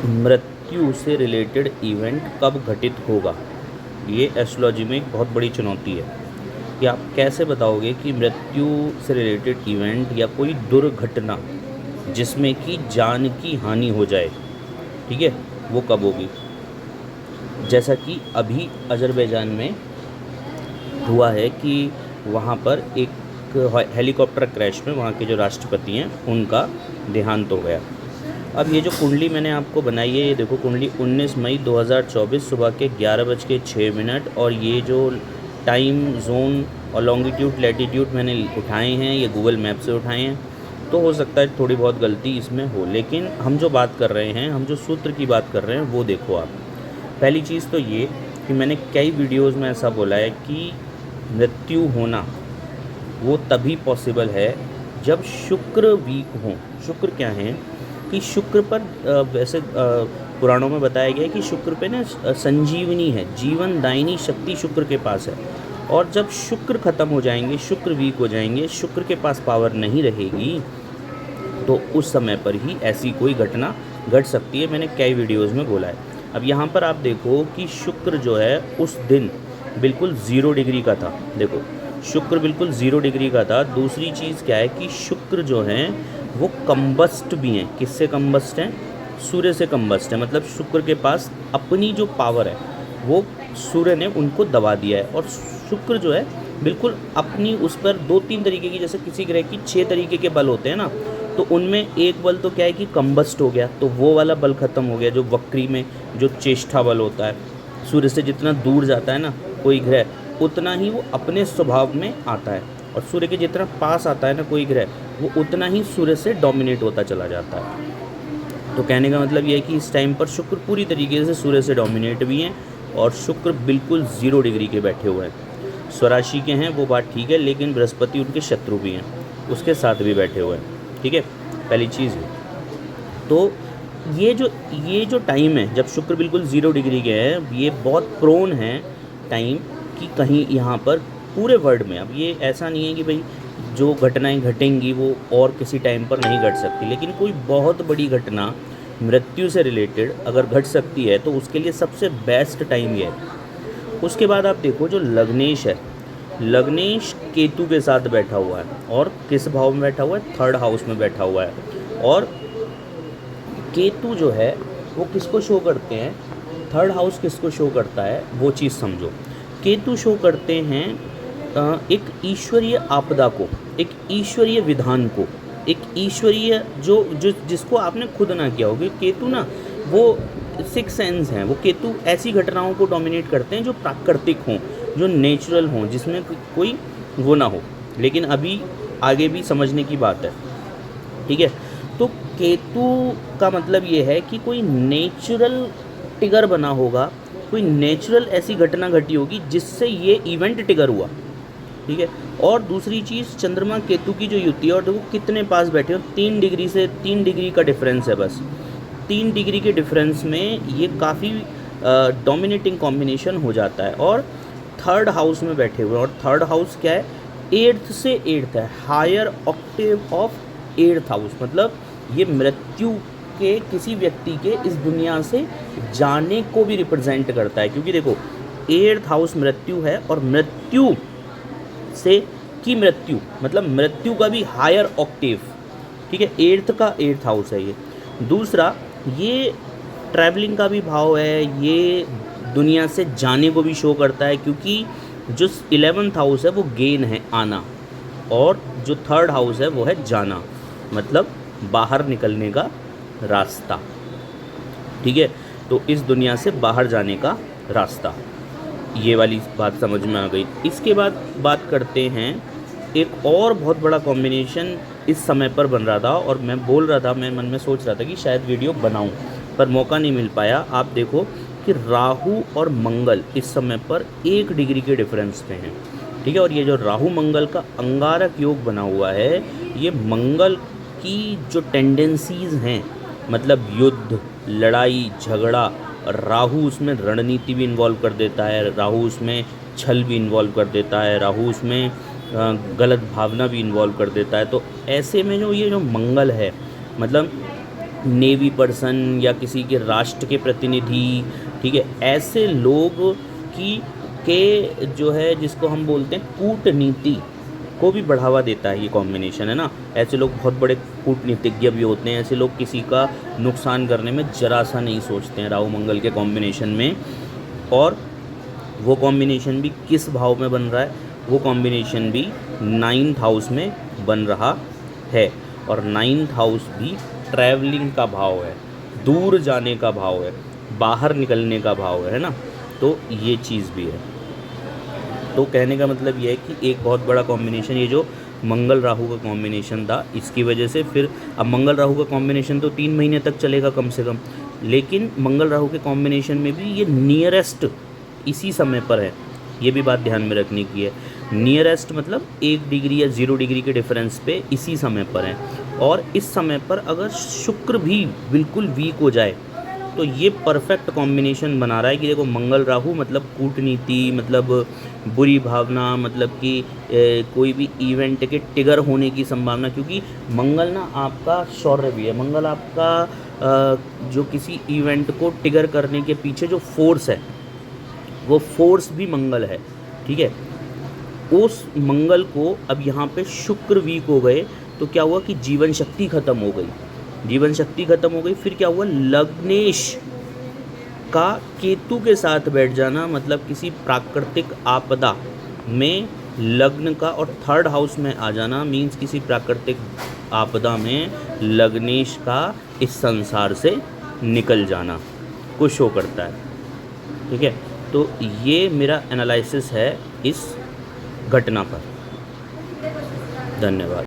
मृत्यु से related event कब घटित होगा? ये एस्ट्रोलॉजी में एक बहुत बड़ी चुनौती है कि आप कैसे बताओगे कि मृत्यु से रिलेटेड इवेंट या कोई दुर्घटना जिसमें कि जान की हानि हो जाए, ठीक है, वो कब होगी। जैसा कि अभी अज़रबैजान में हुआ है कि वहाँ पर एक हेलीकॉप्टर क्रैश में वहाँ के जो राष्ट्रपति हैं उनका देहांत हो गया। अब ये जो कुंडली मैंने आपको बनाई है, ये देखो कुंडली 19 मई 2024 सुबह के 11:06 और ये जो टाइम जोन और लॉन्गिट्यूड लैटिट्यूड मैंने उठाए हैं ये गूगल मैप से उठाए हैं, तो हो सकता है थोड़ी बहुत गलती इसमें हो, लेकिन हम जो बात कर रहे हैं, हम जो सूत्र की बात कर रहे हैं वो देखो आप। पहली चीज़ तो ये कि मैंने कई वीडियोस में ऐसा बोला है कि मृत्यु होना वो तभी पॉसिबल है जब शुक्र वीक हो। शुक्र क्या है कि शुक्र पर वैसे पुराणों में बताया गया है कि शुक्र पे ना संजीवनी है, जीवन दायिनी शक्ति शुक्र के पास है। और जब शुक्र ख़त्म हो जाएंगे, शुक्र वीक हो जाएंगे, शुक्र के पास पावर नहीं रहेगी, तो उस समय पर ही ऐसी कोई घटना घट सकती है। मैंने कई वीडियोज़ में बोला है। अब यहाँ पर आप देखो कि शुक्र जो है उस दिन बिल्कुल 0 डिग्री का था। देखो शुक्र बिल्कुल 0 डिग्री का था। दूसरी चीज़ क्या है कि शुक्र जो हैं वो कम्बस्ट भी हैं। किससे कम्बस्ट हैं? सूर्य से कम्बस्ट है। मतलब शुक्र के पास अपनी जो पावर है वो सूर्य ने उनको दबा दिया है। और शुक्र जो है बिल्कुल अपनी उस पर 2-3 तरीके की, जैसे किसी ग्रह की 6 तरीके के बल होते हैं ना, तो उनमें एक बल तो क्या है कि कम्बस्ट हो गया, तो वो वाला बल ख़त्म हो गया। जो वक्री में जो चेष्टा बल होता है, सूर्य से जितना दूर जाता है ना कोई ग्रह, उतना ही वो अपने स्वभाव में आता है, और सूर्य के जितना पास आता है ना कोई ग्रह, वो उतना ही सूर्य से डोमिनेट होता चला जाता है। तो कहने का मतलब ये है कि इस टाइम पर शुक्र पूरी तरीके से सूर्य से डोमिनेट भी हैं, और शुक्र बिल्कुल 0 डिग्री के बैठे हुए हैं। स्वराशि के हैं वो बात ठीक है, लेकिन बृहस्पति उनके शत्रु भी हैं, उसके साथ भी बैठे हुए हैं। ठीक है, पहली चीज़ है। तो ये जो टाइम है जब शुक्र बिल्कुल 0 डिग्री के हैं, ये बहुत प्रोन है टाइम कि कहीं यहाँ पर पूरे वर्ल्ड में, अब ये ऐसा नहीं है कि भाई जो घटनाएं घटेंगी वो और किसी टाइम पर नहीं घट सकती, लेकिन कोई बहुत बड़ी घटना मृत्यु से रिलेटेड अगर घट सकती है तो उसके लिए सबसे बेस्ट टाइम ये है। उसके बाद आप देखो जो लग्नेश है, लग्नेश केतु के साथ बैठा हुआ है, और किस भाव में बैठा हुआ है? 3rd हाउस में बैठा हुआ है। और केतु जो है वो किसको शो करते हैं? 3rd हाउस किसको शो करता है वो चीज़ समझो। केतु शो करते हैं एक ईश्वरीय आपदा को, एक ईश्वरीय विधान को, एक ईश्वरीय जो जिसको आपने खुद ना किया होगा। केतु ना वो 6 सेंस हैं, वो केतु ऐसी घटनाओं को डोमिनेट करते हैं जो प्राकृतिक हों, जो नेचुरल हों, जिसमें कोई वो ना हो। लेकिन अभी आगे भी समझने की बात है, ठीक है। तो केतु का मतलब ये है कि कोई नेचुरल ट्रिगर बना होगा, कोई नेचुरल ऐसी घटना घटी होगी जिससे ये इवेंट ट्रिगर हुआ, ठीक है। और दूसरी चीज़, चंद्रमा केतु की जो युति है, और देखो कितने पास बैठे हो, 3 डिग्री से 3 डिग्री का डिफरेंस है बस। 3 डिग्री के डिफरेंस में ये काफ़ी डोमिनेटिंग कॉम्बिनेशन हो जाता है। और 3rd हाउस में बैठे हुए हैं, और 3rd हाउस क्या है? 8th से 8th है, higher Octave of 8th house. मतलब ये मृत्यु के किसी व्यक्ति के इस दुनिया से जाने को भी रिप्रेजेंट करता है, क्योंकि देखो 8th हाउस मृत्यु है, और मृत्यु से की मृत्यु मतलब मृत्यु का भी हायर ऑक्टेव, ठीक है। 8th का 8th हाउस है ये। दूसरा, ये ट्रैवलिंग का भी भाव है, ये दुनिया से जाने को भी शो करता है, क्योंकि जो 11th हाउस है वो गेन है, आना, और जो 3rd हाउस है वो है जाना, मतलब बाहर निकलने का रास्ता, ठीक है। तो इस दुनिया से बाहर जाने का रास्ता, ये वाली बात समझ में आ गई। इसके बाद बात करते हैं, एक और बहुत बड़ा कॉम्बिनेशन इस समय पर बन रहा था, और मैं बोल रहा था, मैं मन में सोच रहा था कि शायद वीडियो बनाऊं, पर मौका नहीं मिल पाया। आप देखो कि राहु और मंगल इस समय पर 1 डिग्री के डिफरेंस पे हैं, ठीक है। और ये जो राहु मंगल का अंगारक योग बना हुआ है, ये मंगल की जो टेंडेंसीज़ हैं, मतलब युद्ध, लड़ाई झगड़ा, राहु उसमें रणनीति भी इन्वॉल्व कर देता है, राहु उसमें छल भी इन्वॉल्व कर देता है, राहु उसमें गलत भावना भी इन्वॉल्व कर देता है। तो ऐसे में जो ये जो मंगल है, मतलब नेवी पर्सन या किसी के राष्ट्र के प्रतिनिधि, ठीक है, ऐसे लोग की के जो है जिसको हम बोलते हैं कूटनीति को भी बढ़ावा देता है ये कॉम्बिनेशन, है ना। ऐसे लोग बहुत बड़े कूटनीतिज्ञ भी होते हैं, ऐसे लोग किसी का नुकसान करने में जरा सा नहीं सोचते हैं राहु मंगल के कॉम्बिनेशन में। और वो कॉम्बिनेशन भी किस भाव में बन रहा है, वो कॉम्बिनेशन भी 9th हाउस में बन रहा है। और 9th हाउस भी ट्रैवलिंग का भाव है, दूर जाने का भाव है, बाहर निकलने का भाव है ना। तो ये चीज़ भी है। तो कहने का मतलब ये है कि एक बहुत बड़ा कॉम्बिनेशन ये जो मंगल राहु का कॉम्बिनेशन था, इसकी वजह से फिर अब मंगल राहु का कॉम्बिनेशन तो 3 महीने तक चलेगा कम से कम, लेकिन मंगल राहु के कॉम्बिनेशन में भी ये नियरेस्ट इसी समय पर है, ये भी बात ध्यान में रखने की है। नियरेस्ट मतलब 1 डिग्री या 0 डिग्री के डिफरेंस पे इसी समय पर है। और इस समय पर अगर शुक्र भी बिल्कुल वीक हो जाए तो ये परफेक्ट कॉम्बिनेशन बना रहा है कि देखो मंगल राहु मतलब कूटनीति, मतलब बुरी भावना, मतलब कि कोई भी इवेंट के ट्रिगर होने की संभावना, क्योंकि मंगल ना आपका शौर्य भी है, मंगल आपका जो किसी इवेंट को ट्रिगर करने के पीछे जो फोर्स है वो फोर्स भी मंगल है, ठीक है। उस मंगल को अब यहाँ पे शुक्र वीक हो गए तो क्या हुआ कि जीवन शक्ति खत्म हो गई, जीवन शक्ति खत्म हो गई। फिर क्या हुआ, लग्नेश का केतु के साथ बैठ जाना, मतलब किसी प्राकृतिक आपदा में लग्न का और 3rd हाउस में आ जाना, मीन्स किसी प्राकृतिक आपदा में लग्नेश का इस संसार से निकल जाना को शो करता है, ठीक है। तो ये मेरा एनालिसिस है इस घटना पर। धन्यवाद।